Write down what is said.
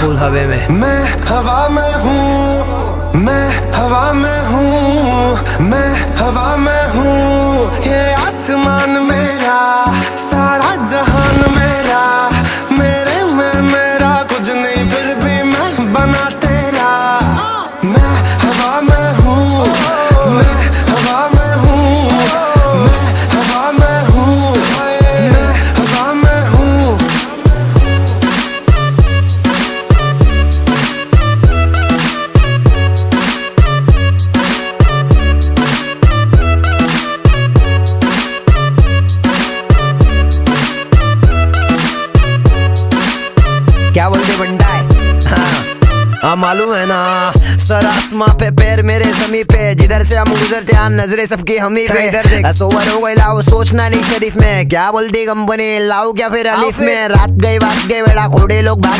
फूल हवे में। मैं हवा में हूँ, मैं हवा में हूँ, मैं हवा में हूँ। ये आसमान मेरा, सारा जहान मेरा, मेरे में मेरा कुछ नहीं फिर भी मैं बना तेरा। मैं हवा में हूँ, मैं हवा में हूँ, मैं हवा में हूँ, मैं हवा में हूँ। क्या बोलते बंडा है? हाँ मालूम है ना, सर आसमां पे पैर मेरे जमी पे, जिधर से हम गुजरते हैं नजरे सबकी हमी पे। इधर देख सोवर हो गई लाओ, सोचना नहीं शरीफ में, क्या बोलती कंपनी लाओ क्या फिर अलीफ में। रात गई बात गई बेड़ा, घोड़े लोग भाग